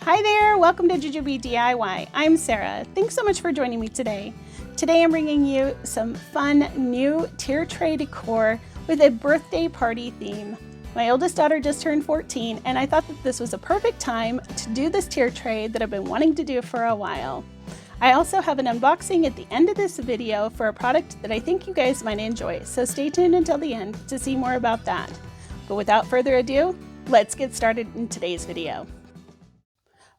Hi there, welcome to Jujubee DIY. I'm Sarah. Thanks so much for joining me today. Today I'm bringing you some fun new tier tray decor with a birthday party theme. My oldest daughter just turned 14 and I thought that this was a perfect time to do this tier tray that I've been wanting to do for a while. I also have an unboxing at the end of this video for a product that I think you guys might enjoy, so stay tuned until the end to see more about that. But without further ado, let's get started in today's video.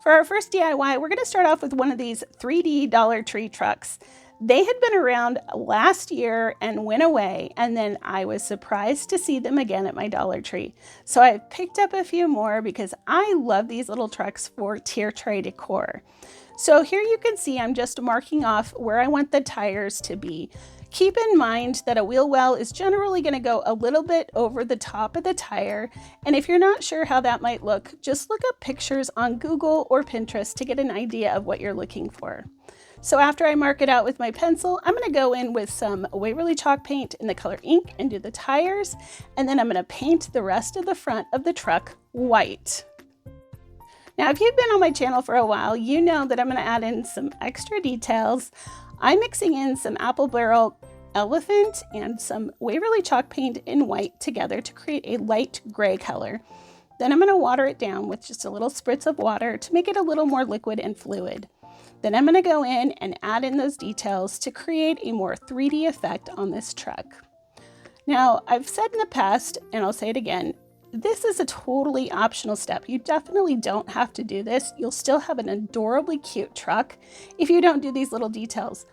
For our first DIY, we're going to start off with one of these 3D Dollar Tree trucks. They had been around last year and went away, and then I was surprised to see them again at my Dollar Tree. So I picked up a few more because I love these little trucks for tier tray decor. So here you can see I'm just marking off where I want the tires to be. Keep in mind that a wheel well is generally going to go a little bit over the top of the tire, and if you're not sure how that might look, just look up pictures on Google or Pinterest to get an idea of what you're looking for. So after I mark it out with my pencil, I'm going to go in with some Waverly chalk paint in the color ink and do the tires, and then I'm going to paint the rest of the front of the truck white. Now, if you've been on my channel for a while, you know that I'm going to add in some extra details. I'm mixing in some apple barrel elephant and some Waverly chalk paint in white together to create a light gray color. Then I'm going to water it down with just a little spritz of water to make it a little more liquid and fluid. Then I'm going to go in and add in those details to create a more 3D effect on this truck. Now, I've said in the past, and I'll say it again, this is a totally optional step. You definitely don't have to do this. You'll still have an adorably cute truck if you don't do these little details.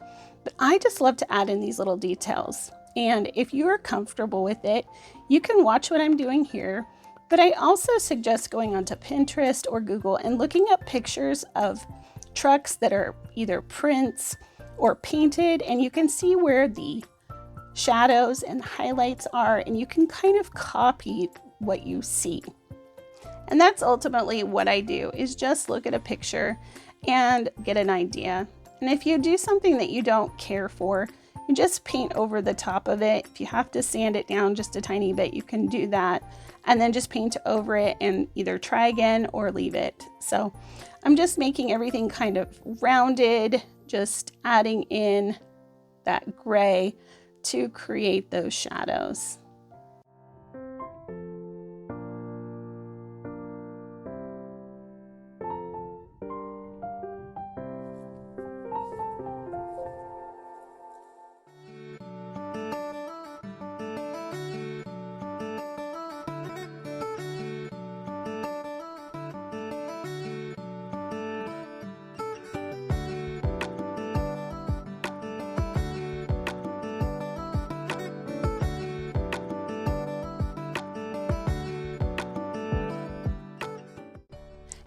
But I just love to add in these little details. And if you're comfortable with it, you can watch what I'm doing here. But I also suggest going onto Pinterest or Google and looking up pictures of trucks that are either prints or painted, and you can see where the shadows and highlights are, and you can kind of copy what you see. And that's ultimately what I do, is just look at a picture and get an idea. And if you do something that you don't care for, you just paint over the top of it. If you have to sand it down just a tiny bit, you can do that, and then just paint over it and either try again or leave it. So I'm just making everything kind of rounded, just adding in that gray to create those shadows.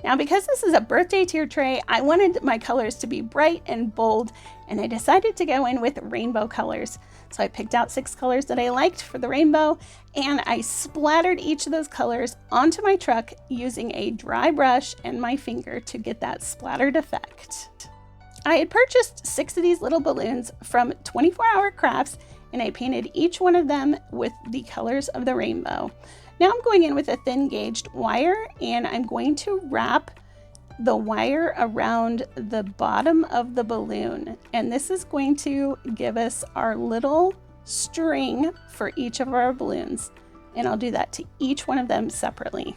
Now, because this is a birthday tier tray, I wanted my colors to be bright and bold, and I decided to go in with rainbow colors. So I picked out 6 colors that I liked for the rainbow, and I splattered each of those colors onto my truck using a dry brush and my finger to get that splattered effect. I had purchased 6 of these little balloons from 24 Hour Crafts, and I painted each one of them with the colors of the rainbow. Now I'm going in with a thin gauged wire, and I'm going to wrap the wire around the bottom of the balloon. And this is going to give us our little string for each of our balloons. And I'll do that to each one of them separately.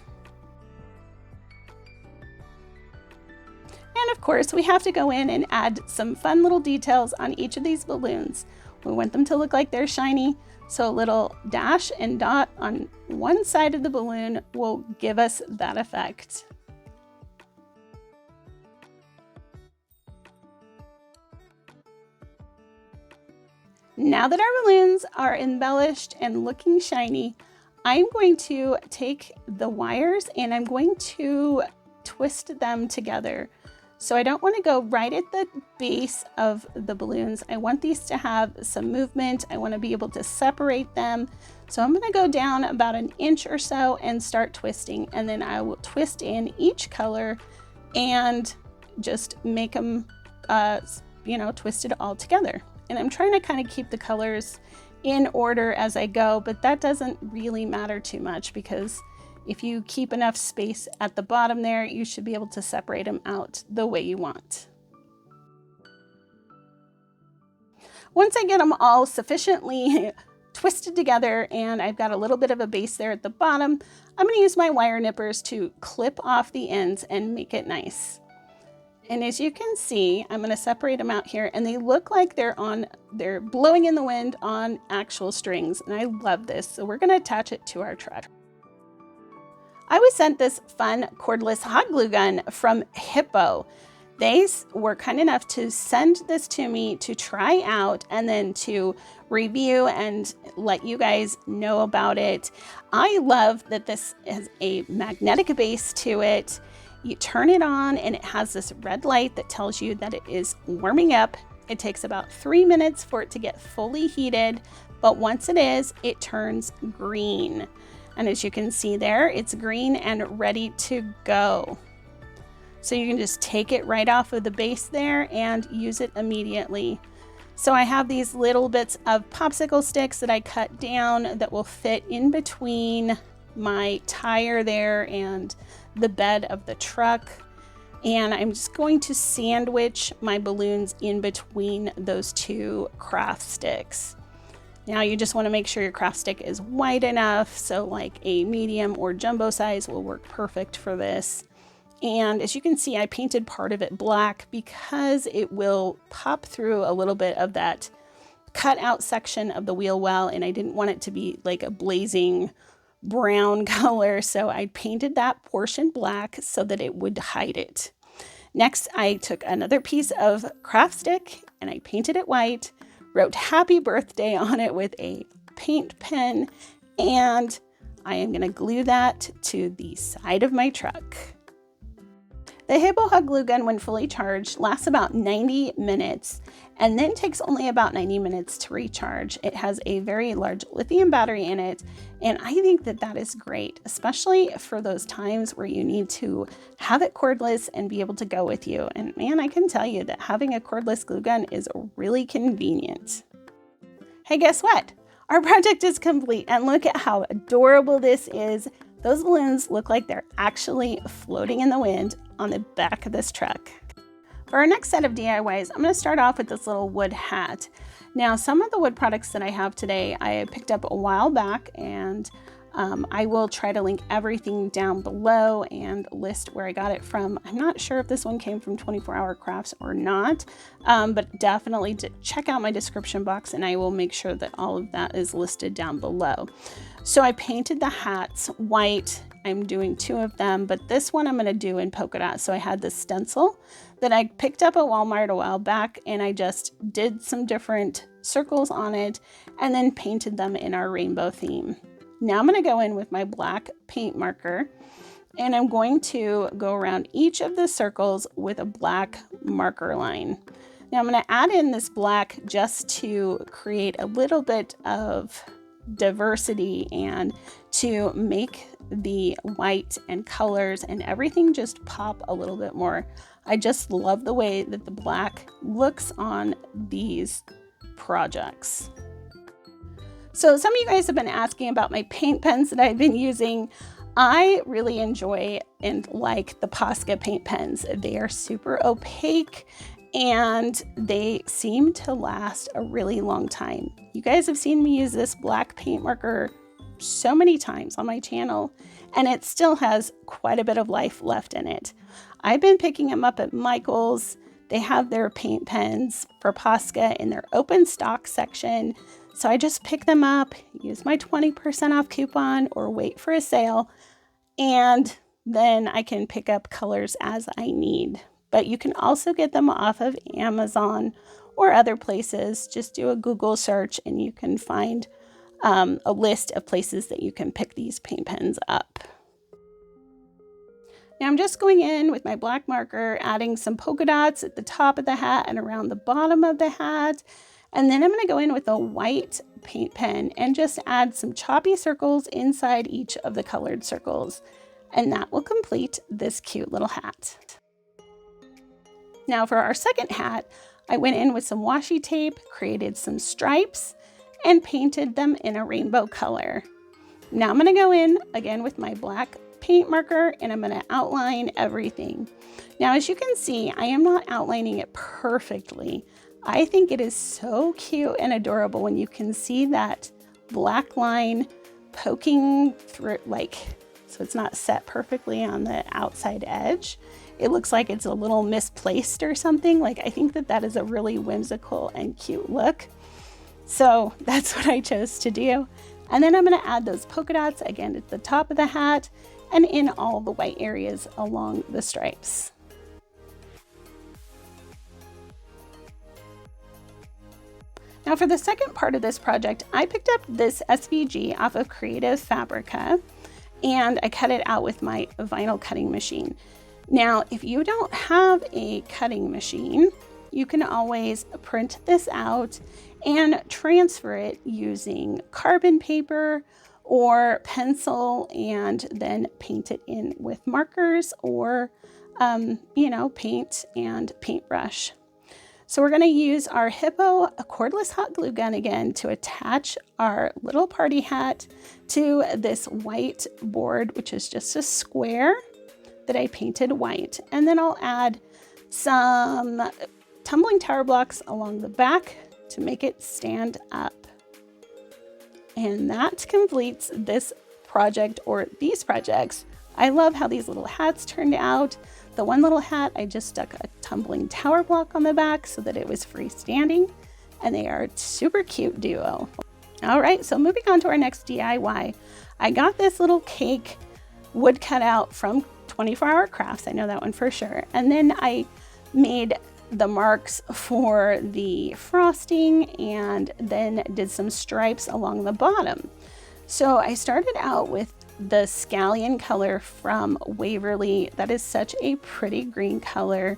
And of course, we have to go in and add some fun little details on each of these balloons. We want them to look like they're shiny. So a little dash and dot on one side of the balloon will give us that effect. Now that our balloons are embellished and looking shiny, I'm going to take the wires and I'm going to twist them together. So I don't want to go right at the base of the balloons. I want these to have some movement. I want to be able to separate them. So I'm going to go down about 1 inch or so and start twisting. And then I will twist in each color and just make them, twisted all together. And I'm trying to kind of keep the colors in order as I go, but that doesn't really matter too much because If you keep enough space at the bottom there, you should be able to separate them out the way you want. Once I get them all sufficiently twisted together and I've got a little bit of a base there at the bottom, I'm going to use my wire nippers to clip off the ends and make it nice. And as you can see, I'm going to separate them out here, and they look like they're blowing in the wind on actual strings, and I love this. So we're going to attach it to our truck. I was sent this fun cordless hot glue gun from Hiipoo. They were kind enough to send this to me to try out and then to review and let you guys know about it. I love that this has a magnetic base to it. You turn it on and it has this red light that tells you that it is warming up. It takes about 3 minutes for it to get fully heated, but once it is, it turns green. And as you can see there, it's green and ready to go. So you can just take it right off of the base there and use it immediately. So I have these little bits of popsicle sticks that I cut down that will fit in between my tire there and the bed of the truck. And I'm just going to sandwich my balloons in between those two craft sticks. Now you just want to make sure your craft stick is wide enough, so like a medium or jumbo size will work perfect for this. And as you can see, I painted part of it black because it will pop through a little bit of that cut out section of the wheel well, and I didn't want it to be like a blazing brown color, so I painted that portion black so that it would hide it. Next, I took another piece of craft stick and I painted it white, wrote happy birthday on it with a paint pen, and I am going to glue that to the side of my truck. The Hiipoo hot glue gun, when fully charged, lasts about 90 minutes and then takes only about 90 minutes to recharge. It has a very large lithium battery in it, and I think that that is great, especially for those times where you need to have it cordless and be able to go with you. And man, I can tell you that having a cordless glue gun is really convenient. Hey, guess what? Our project is complete, and look at how adorable this is. Those balloons look like they're actually floating in the wind on the back of this truck. For our next set of DIYs, I'm going to start off with this little wood hat. Now, some of the wood products that I have today, I picked up a while back, and I will try to link everything down below and list where I got it from. I'm not sure if this one came from 24 Hour Crafts or not, but definitely check out my description box and I will make sure that all of that is listed down below. So I painted the hats white. I'm doing 2 of them, but this one I'm going to do in polka dot. So I had this stencil that I picked up at Walmart a while back, and I just did some different circles on it and then painted them in our rainbow theme. Now I'm going to go in with my black paint marker, and I'm going to go around each of the circles with a black marker line. Now I'm going to add in this black just to create a little bit of diversity and to make the white and colors and everything just pop a little bit more. I just love the way that the black looks on these projects. So some of you guys have been asking about my paint pens that I've been using. I really enjoy and like the Posca paint pens. They are super opaque and they seem to last a really long time. You guys have seen me use this black paint marker so many times on my channel, and it still has quite a bit of life left in it. I've been picking them up at Michael's. They have their paint pens for Posca in their open stock section. So I just pick them up, use my 20% off coupon or wait for a sale, and then I can pick up colors as I need. But you can also get them off of Amazon or other places. Just do a Google search and you can find a list of places that you can pick these paint pens up. Now I'm just going in with my black marker, adding some polka dots at the top of the hat and around the bottom of the hat. And then I'm going to go in with a white paint pen and just add some choppy circles inside each of the colored circles. And that will complete this cute little hat. Now for our second hat, I went in with some washi tape, created some stripes, and painted them in a rainbow color. Now I'm gonna go in again with my black paint marker and I'm gonna outline everything. Now, as you can see, I am not outlining it perfectly. I think it is so cute and adorable when you can see that black line poking through, like, so it's not set perfectly on the outside edge. It looks like it's a little misplaced or something. Like, I think that that is a really whimsical and cute look. So that's what I chose to do. And then I'm gonna add those polka dots again at the top of the hat and in all the white areas along the stripes. Now for the second part of this project, I picked up this SVG off of Creative Fabrica and I cut it out with my vinyl cutting machine. Now, if you don't have a cutting machine, you can always print this out and transfer it using carbon paper or pencil and then paint it in with markers or, paint and paintbrush. So we're going to use our Hiipoo cordless hot glue gun again to attach our little party hat to this white board, which is just a square that I painted white. And then I'll add some tumbling tower blocks along the back to make it stand up. And that completes this project or these projects. I love how these little hats turned out. The one little hat, I just stuck a tumbling tower block on the back so that it was freestanding, and they are a super cute duo. All right, so moving on to our next DIY. I got this little cake wood cutout from 24 Hour Crafts. I know that one for sure. And then I made the marks for the frosting and then did some stripes along the bottom. So I started out with the Scallion color from Waverly. That is such a pretty green color.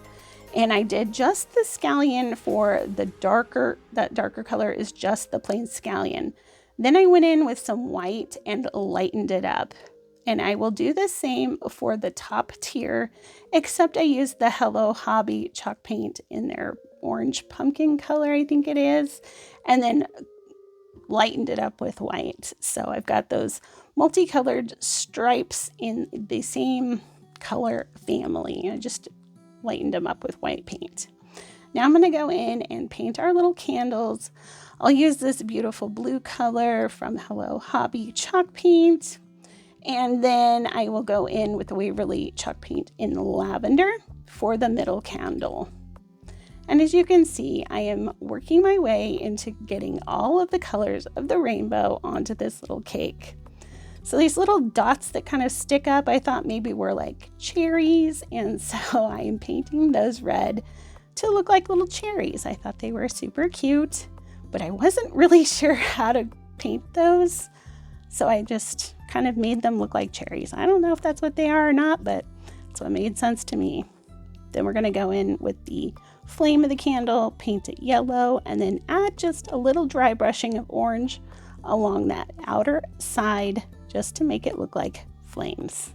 And I did just the Scallion for the darker, that darker color is just the plain Scallion. Then I went in with some white and lightened it up. And I will do the same for the top tier, except I used the Hello Hobby chalk paint in their orange pumpkin color, I think it is, and then lightened it up with white. So I've got those multicolored stripes in the same color family. I just lightened them up with white paint. Now I'm going to go in and paint our little candles. I'll use this beautiful blue color from Hello Hobby chalk paint. And then I will go in with the Waverly chalk paint in lavender for the middle candle. And as you can see, I am working my way into getting all of the colors of the rainbow onto this little cake. So these little dots that kind of stick up, I thought maybe were like cherries. And so I am painting those red to look like little cherries. I thought they were super cute, but I wasn't really sure how to paint those. So I just kind of made them look like cherries. I don't know if that's what they are or not, but that's what made sense to me. Then we're going to go in with the flame of the candle, paint it yellow, and then add just a little dry brushing of orange along that outer side just to make it look like flames.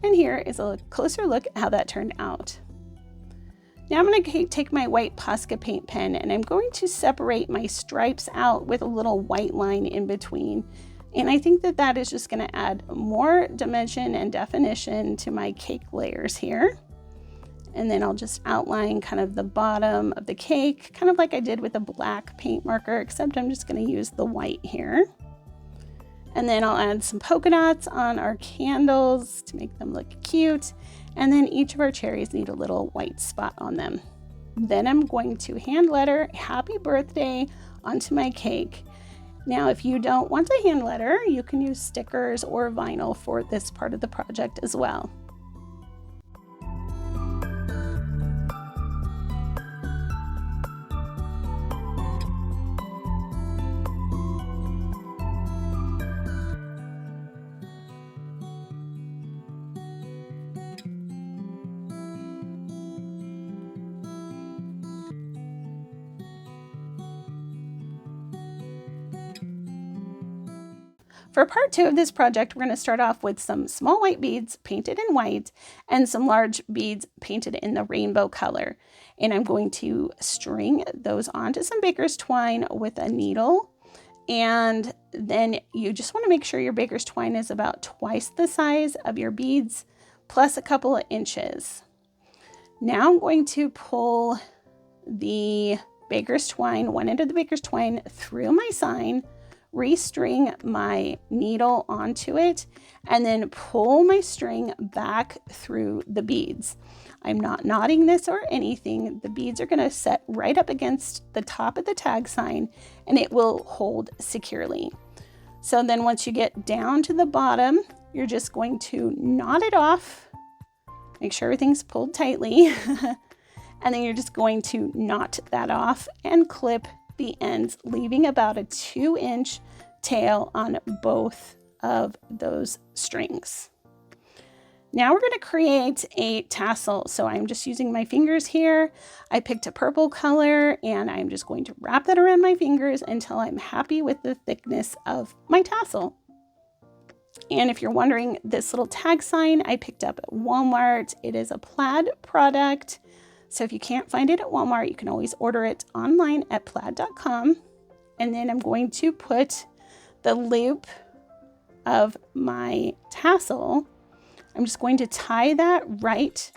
And here is a closer look at how that turned out. Now I'm going to take my white Posca paint pen and I'm going to separate my stripes out with a little white line in between. And I think that that is just going to add more dimension and definition to my cake layers here. And then I'll just outline kind of the bottom of the cake, kind of like I did with a black paint marker, except I'm just going to use the white here. And then I'll add some polka dots on our candles to make them look cute. And then each of our cherries need a little white spot on them. Then I'm going to hand letter happy birthday onto my cake. Now, if you don't want a hand letter, you can use stickers or vinyl for this part of the project as well. For part 2 of this project, we're going to start off with some small white beads painted in white and some large beads painted in the rainbow color. And I'm going to string those onto some baker's twine with a needle And then you just want to make sure your baker's twine is about twice the size of your beads, plus a couple of inches. Now I'm going to pull the baker's twine, one end of the baker's twine through my sign, restring my needle onto it, and then pull my string back through the beads. I'm not knotting this or anything. The beads are going to set right up against the top of the tag sign and it will hold securely. So then once you get down to the bottom, you're just going to knot it off. Make sure everything's pulled tightly. And then you're just going to knot that off and clip the ends, leaving about a 2-inch tail on both of those strings. Now we're going to create a tassel. So I'm just using my fingers here. I picked a purple color and I'm just going to wrap that around my fingers until I'm happy with the thickness of my tassel. And if you're wondering, this little tag sign I picked up at Walmart. It is a Plaid product. So if you can't find it at Walmart, you can always order it online at plaid.com. And then I'm going to put the loop of my tassel. I'm just going to tie that right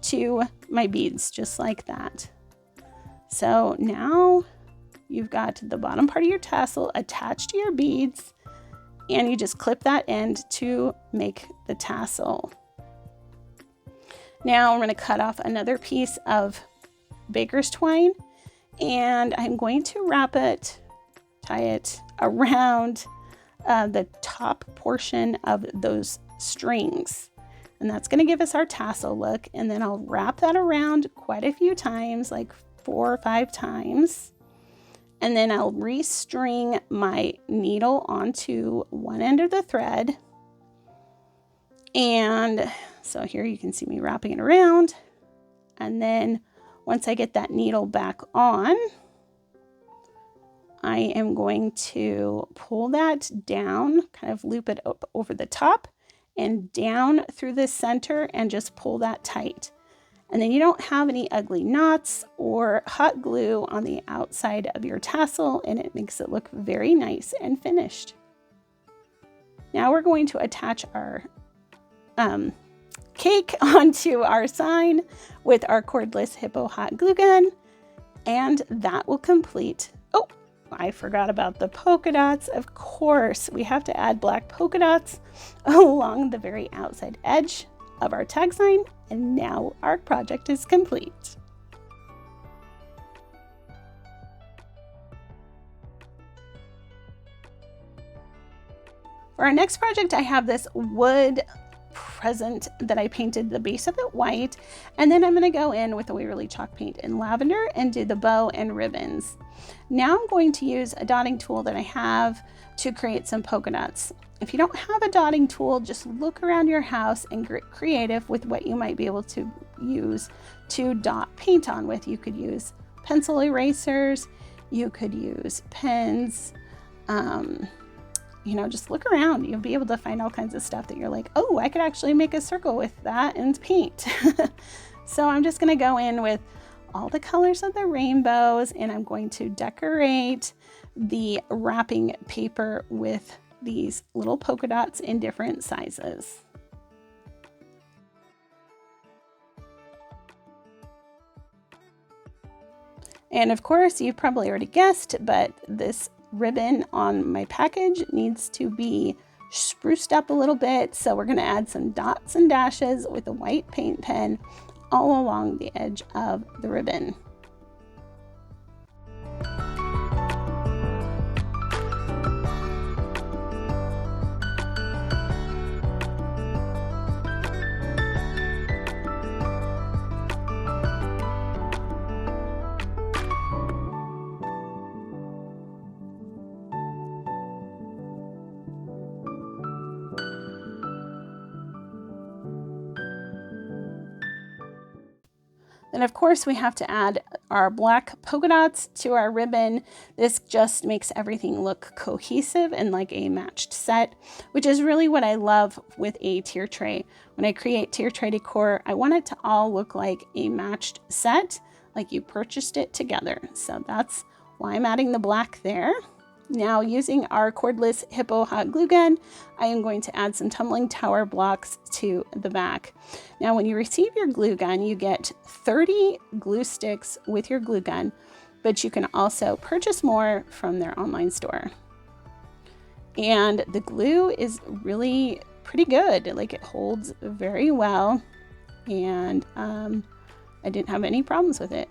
to my beads, just like that. So now you've got the bottom part of your tassel attached to your beads, and you just clip that end to make the tassel. Now I'm going to cut off another piece of baker's twine, and I'm going to wrap it, tie it around the top portion of those strings. And that's going to give us our tassel look. And then I'll wrap that around quite a few times, like 4 or 5 times. And then I'll restring my needle onto one end of the thread. And so here you can see me wrapping it around. And then once I get that needle back on, I am going to pull that down, kind of loop it up over the top and down through the center and just pull that tight. And then you don't have any ugly knots or hot glue on the outside of your tassel, and it makes it look very nice and finished. Now we're going to attach our cake onto our sign with our cordless Hiipoo hot glue gun, and that will complete. Oh, I forgot about the polka dots. Of course, we have to add black polka dots along the very outside edge of our tag sign, and now our project is complete. For our next project, I have this wood present that I painted the base of it white, and then I'm going to go in with the Waverly chalk paint in lavender and do the bow and ribbons. Now I'm going to use a dotting tool that I have to create some polka dots. If you don't have a dotting tool, just look around your house and get creative with what you might be able to use to dot paint on with. You could use pencil erasers, you could use pens, you know, just look around. You'll be able to find all kinds of stuff that you're like, oh, I could actually make a circle with that and paint. So I'm just going to go in with all the colors of the rainbows, and I'm going to decorate the wrapping paper with these little polka dots in different sizes. And of course, you've probably already guessed, but this ribbon on my package needs to be spruced up a little bit. So we're going to add some dots and dashes with a white paint pen all along the edge of the ribbon. And of course, we have to add our black polka dots to our ribbon. This just makes everything look cohesive and like a matched set, which is really what I love with a tier tray. When I create tier tray decor, I want it to all look like a matched set, like you purchased it together. So that's why I'm adding the black there. Now, using our cordless Hiipoo hot glue gun, I am going to add some tumbling tower blocks to the back. Now, when you receive your glue gun, you get 30 glue sticks with your glue gun, but you can also purchase more from their online store. And the glue is really pretty good. Like, it holds very well, and I didn't have any problems with it.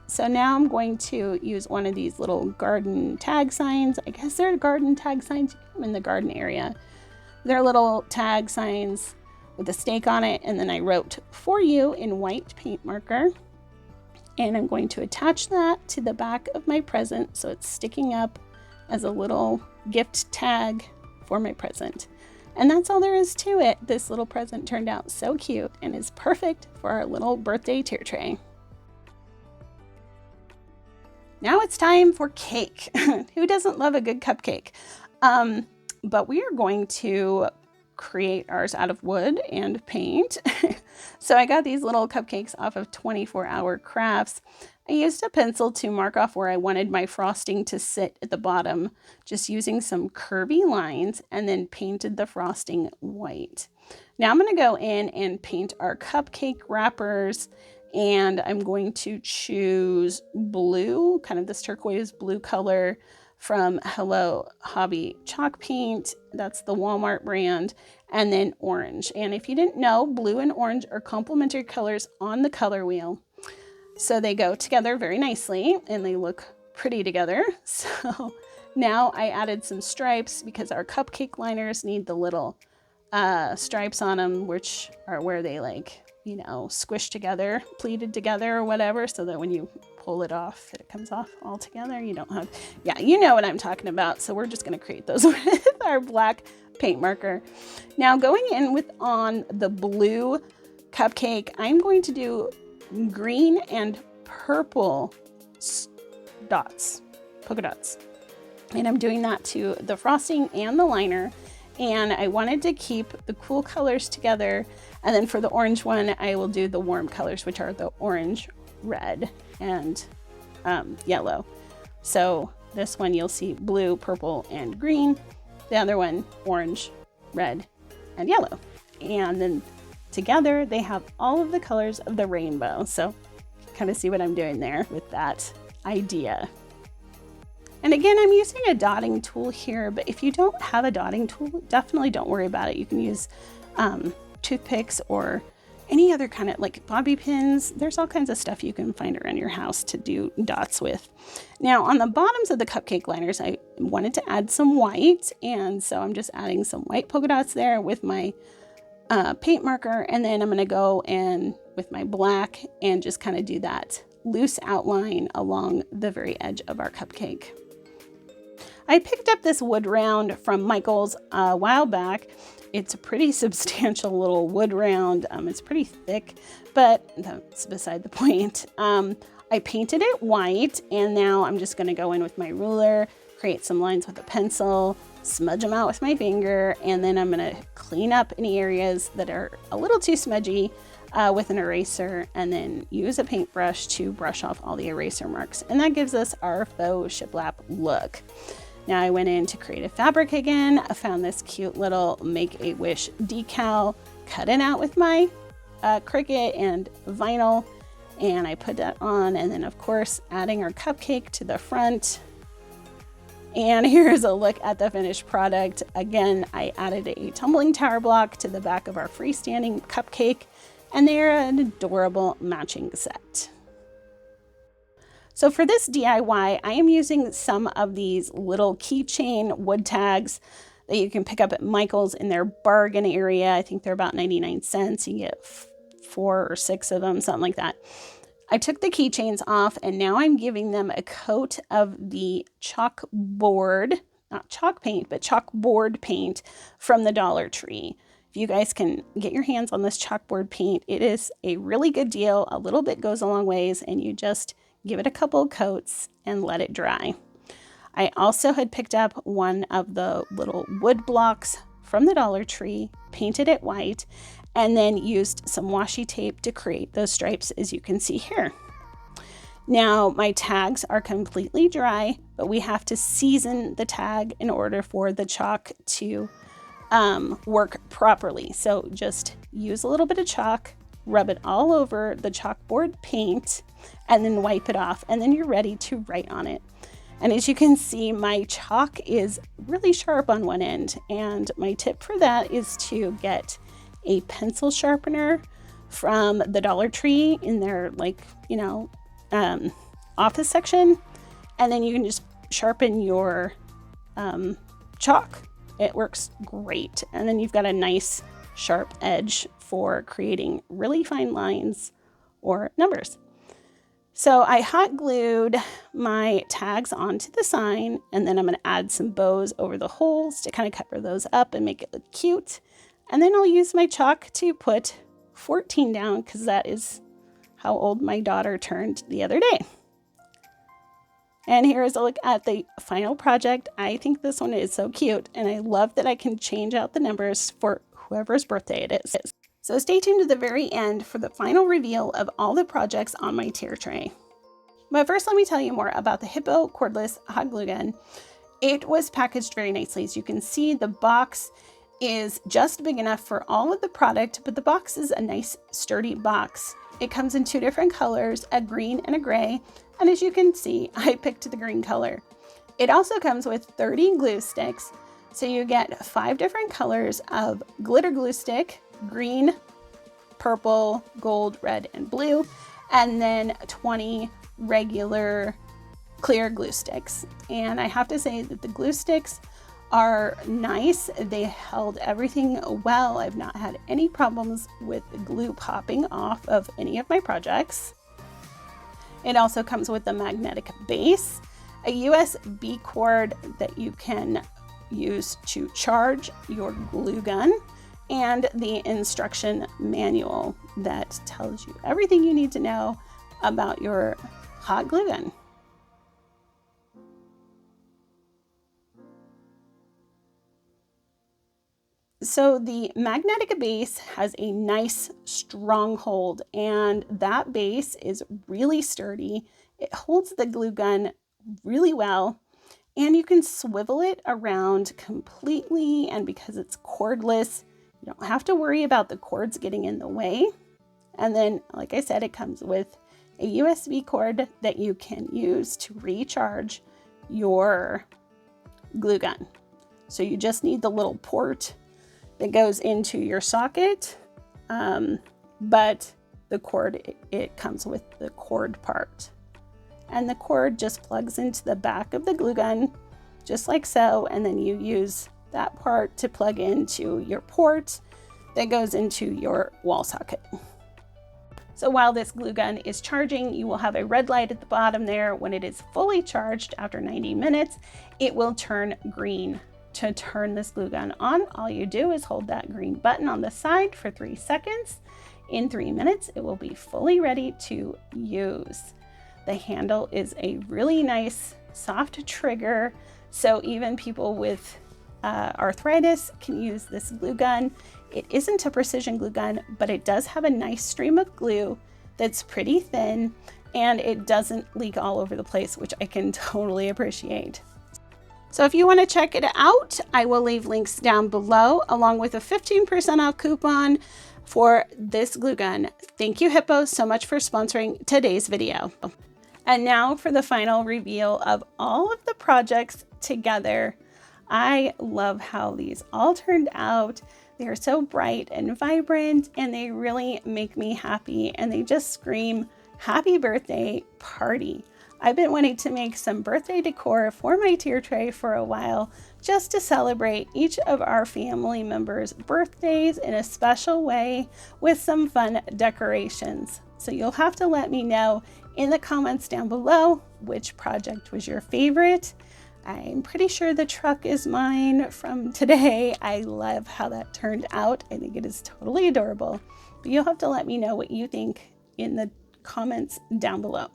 So now I'm going to use one of these little garden tag signs. I guess they're garden tag signs. You get them in the garden area. They're little tag signs with a stake on it. And then I wrote "For You" in white paint marker. And I'm going to attach that to the back of my present, so it's sticking up as a little gift tag for my present. And that's all there is to it. This little present turned out so cute and is perfect for our little birthday tier tray. Now it's time for cake. Who doesn't love a good cupcake? But we are going to create ours out of wood and paint. So I got these little cupcakes off of 24-Hour Crafts. I used a pencil to mark off where I wanted my frosting to sit at the bottom, just using some curvy lines, and then painted the frosting white. Now I'm going to go in and paint our cupcake wrappers. And I'm going to choose blue, kind of this turquoise blue color from Hello Hobby Chalk Paint. That's the Walmart brand. And then orange. And if you didn't know, blue and orange are complementary colors on the color wheel. So they go together very nicely and they look pretty together. So now I added some stripes because our cupcake liners need the little stripes on them, which are where they squish together, pleated together or whatever, so that when you pull it off, it comes off all together. You don't have, yeah, you know what I'm talking about. So we're just going to create those with our black paint marker. Now going in on the blue cupcake, I'm going to do green and purple dots, polka dots. And I'm doing that to the frosting and the liner. And I wanted to keep the cool colors together. And then for the orange one, I will do the warm colors, which are the orange, red, and yellow. So this one you'll see blue, purple, and green. The other one, orange, red, and yellow. And then together they have all of the colors of the rainbow. So kind of see what I'm doing there with that idea. And again, I'm using a dotting tool here, but if you don't have a dotting tool, definitely don't worry about it. You can use toothpicks or any other kind of like bobby pins. There's all kinds of stuff you can find around your house to do dots with. Now on the bottoms of the cupcake liners, I wanted to add some white. And so I'm just adding some white polka dots there with my paint marker. And then I'm going to go in with my black and just kind of do that loose outline along the very edge of our cupcake. I picked up this wood round from Michael's a while back. It's a pretty substantial little wood round. It's pretty thick, but that's beside the point. I painted it white, and now I'm just going to go in with my ruler, create some lines with a pencil, smudge them out with my finger, and then I'm going to clean up any areas that are a little too smudgy with an eraser, and then use a paintbrush to brush off all the eraser marks. And that gives us our faux shiplap look. Now I went in to create a fabric again. I found this cute little Make-A-Wish decal, cut it out with my Cricut and vinyl, and I put that on, and then of course adding our cupcake to the front. And here's a look at the finished product. Again, I added a tumbling tower block to the back of our freestanding cupcake, and they're an adorable matching set. So for this DIY, I am using some of these little keychain wood tags that you can pick up at Michael's in their bargain area. I think they're about 99 cents. You get 4 or 6 of them, something like that. I took the keychains off, and now I'm giving them a coat of the chalkboard, not chalk paint, but chalkboard paint from the Dollar Tree. If you guys can get your hands on this chalkboard paint, it is a really good deal. A little bit goes a long ways, and you just give it a couple of coats and let it dry. I also had picked up one of the little wood blocks from the Dollar Tree, painted it white, and then used some washi tape to create those stripes, as you can see here. Now my tags are completely dry, but we have to season the tag in order for the chalk to work properly. So just use a little bit of chalk, rub it all over the chalkboard paint, and then wipe it off, and then you're ready to write on it. And as you can see, my chalk is really sharp on one end, and my tip for that is to get a pencil sharpener from the Dollar Tree in their, like, you know, office section, and then you can just sharpen your chalk. It works great. And then you've got a nice sharp edge for creating really fine lines or numbers. So I hot glued my tags onto the sign, and then I'm going to add some bows over the holes to kind of cover those up and make it look cute. And then I'll use my chalk to put 14 down, because that is how old my daughter turned the other day. And here is a look at the final project. I think this one is so cute, and I love that I can change out the numbers for whoever's birthday it is. So stay tuned to the very end for the final reveal of all the projects on my tier tray. But first, let me tell you more about the Hiipoo cordless hot glue gun. It was packaged very nicely. As you can see, the box is just big enough for all of the product, but the box is a nice sturdy box. It comes in 2 different colors, a green and a gray. And as you can see, I picked the green color. It also comes with 30 glue sticks. So you get 5 different colors of glitter glue stick, green, purple, gold, red, and blue, and then 20 regular clear glue sticks. And I have to say that the glue sticks are nice. They held everything well. I've not had any problems with the glue popping off of any of my projects. It also comes with a magnetic base, a USB cord that you can use to charge your glue gun, and the instruction manual that tells you everything you need to know about your hot glue gun. So the magnetic base has a nice strong hold, and that base is really sturdy. It holds the glue gun really well, and you can swivel it around completely, and because it's cordless, you don't have to worry about the cords getting in the way. And then, like I said, it comes with a USB cord that you can use to recharge your glue gun. So you just need the little port that goes into your socket, but the cord, it comes with the cord part. And the cord just plugs into the back of the glue gun, just like so, and then you use that part to plug into your port that goes into your wall socket. So while this glue gun is charging, you will have a red light at the bottom there. When it is fully charged after 90 minutes, it will turn green. To turn this glue gun on, all you do is hold that green button on the side for 3 seconds. In 3 minutes, it will be fully ready to use. The handle is a really nice soft trigger, so even people with arthritis can use this glue gun. It isn't a precision glue gun, but it does have a nice stream of glue that's pretty thin, and it doesn't leak all over the place, which I can totally appreciate. So if you want to check it out, I will leave links down below, along with a 15% off coupon for this glue gun. Thank you, Hiipoo, so much for sponsoring today's video. And now for the final reveal of all of the projects together. I love how these all turned out. They are so bright and vibrant, and they really make me happy, and they just scream happy birthday party. I've been wanting to make some birthday decor for my tier tray for a while, just to celebrate each of our family members' birthdays in a special way with some fun decorations. So you'll have to let me know in the comments down below which project was your favorite. I'm pretty sure the truck is mine from today. I love how that turned out. I think it is totally adorable. But you'll have to let me know what you think in the comments down below.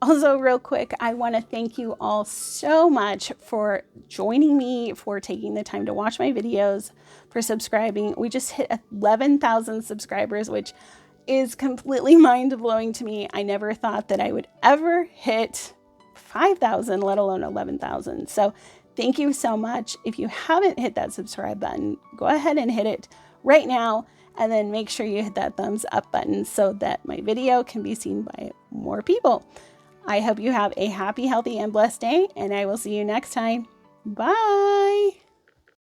Also, real quick, I want to thank you all so much for joining me, for taking the time to watch my videos, for subscribing. We just hit 11,000 subscribers, which is completely mind-blowing to me. I never thought that I would ever hit 5,000, let alone 11,000. So thank you so much. If you haven't hit that subscribe button, go ahead and hit it right now, and then make sure you hit that thumbs up button so that my video can be seen by more people. I hope you have a happy, healthy, and blessed day, and I will see you next time. Bye.